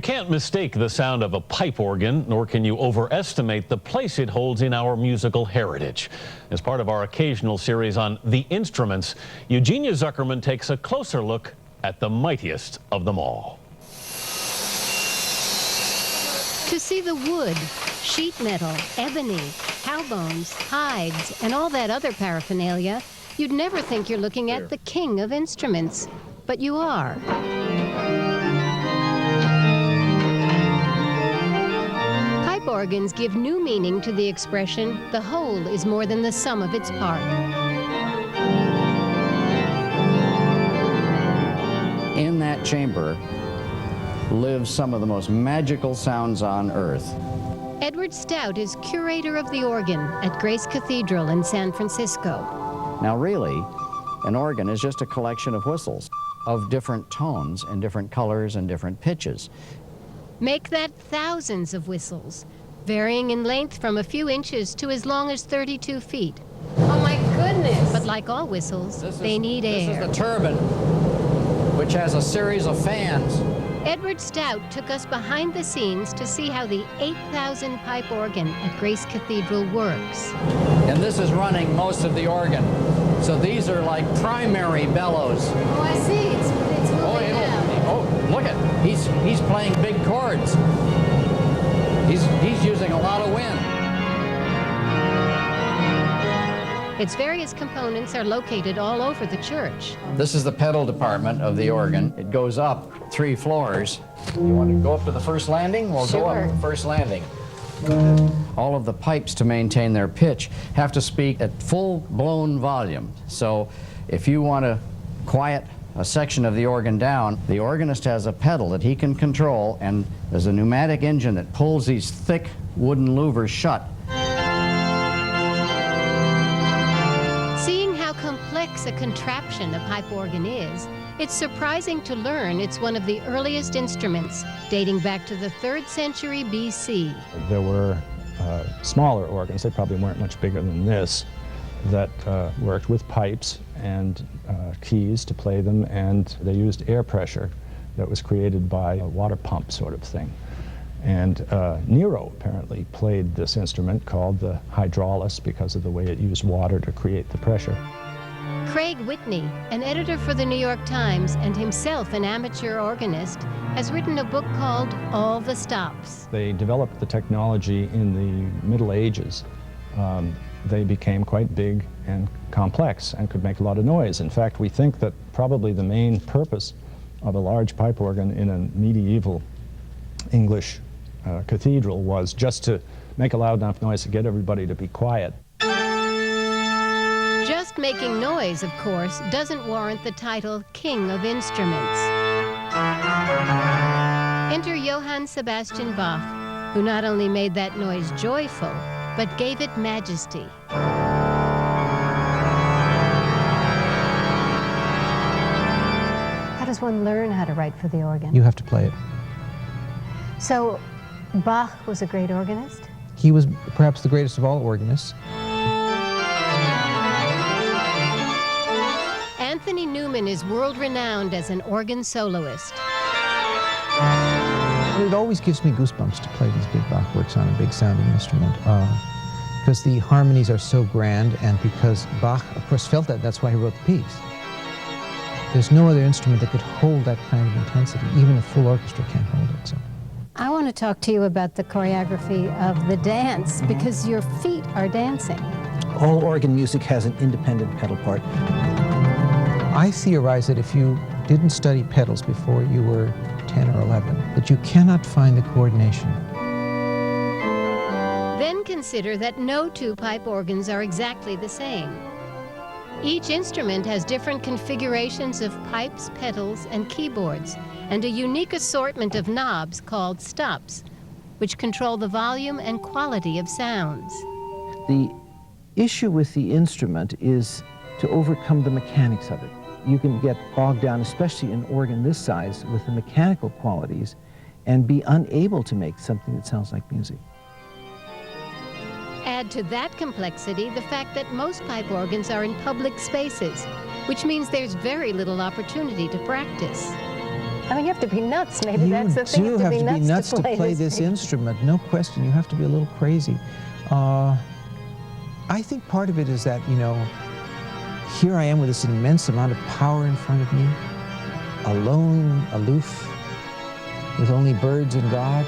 can't mistake the sound of a pipe organ, nor can you overestimate the place it holds in our musical heritage. As part of our occasional series on the instruments, Eugenia Zuckerman takes a closer look at the mightiest of them all. To see the wood, sheet metal, ebony, cow bones, hides, and all that other paraphernalia, you'd never think you're looking at the king of instruments, but you are. Pipe organs give new meaning to the expression, the whole is more than the sum of its part. In that chamber live some of the most magical sounds on earth. Edward Stout is curator of the organ at Grace Cathedral in San Francisco. Now really, an organ is just a collection of whistles of different tones and different colors and different pitches. Make that thousands of whistles, varying in length from a few inches to as long as 32 feet. Oh my goodness! But like all whistles, they need air. This is the turbine, which has a series of fans. Edward Stout took us behind the scenes to see how the 8,000 pipe organ at Grace Cathedral works. And this is running most of the organ. So these are like primary bellows. Oh, I see. It's moving now. Oh, look at, he's playing big chords. He's using a lot of wind. Its various components are located all over the church. This is the pedal department of the organ. It goes up 3 floors. You want to go up to the first landing? We'll go up to the first landing. All of the pipes, to maintain their pitch, have to speak at full-blown volume. So if you want to quiet a section of the organ down, the organist has a pedal that he can control, and there's a pneumatic engine that pulls these thick wooden louvers shut. Seeing how complex a contraption a pipe organ is, it's surprising to learn it's one of the earliest instruments, dating back to the 3rd century BC. There were smaller organs, they probably weren't much bigger than this, that worked with pipes and keys to play them, and they used air pressure that was created by a water pump sort of thing. And Nero apparently played this instrument called the hydraulis because of the way it used water to create the pressure. Craig Whitney, an editor for the New York Times and himself an amateur organist, has written a book called All the Stops. They developed the technology in the Middle Ages. They became quite big and complex and could make a lot of noise. In fact, we think that probably the main purpose of a large pipe organ in a medieval English cathedral was just to make a loud enough noise to get everybody to be quiet. Just making noise, of course, doesn't warrant the title King of Instruments. Enter Johann Sebastian Bach, who not only made that noise joyful, but gave it majesty. How does one learn how to write for the organ? You have to play it. So, Bach was a great organist? He was perhaps the greatest of all organists. Anthony Newman is world-renowned as an organ soloist. It always gives me goosebumps to play these big Bach works on a big sounding instrument because the harmonies are so grand, and because Bach, of course, felt that. That's why he wrote the piece. There's no other instrument that could hold that kind of intensity. Even a full orchestra can't hold it. So. I want to talk to you about the choreography of the dance, because your feet are dancing. All organ music has an independent pedal part. I theorize that if you didn't study pedals before you were 10 or 11, that you cannot find the coordination. Then consider that no 2 pipe organs are exactly the same. Each instrument has different configurations of pipes, pedals, and keyboards, and a unique assortment of knobs called stops, which control the volume and quality of sounds. The issue with the instrument is to overcome the mechanics of it. You can get bogged down, especially in an organ this size, with the mechanical qualities and be unable to make something that sounds like music. Add to that complexity the fact that most pipe organs are in public spaces, which means there's very little opportunity to practice. I mean, you have to be nuts. Maybe that's the thing. You have to be nuts to play this instrument. No question. You have to be a little crazy. I think part of it is that, you know, here I am with this immense amount of power in front of me, alone, aloof, with only birds and God.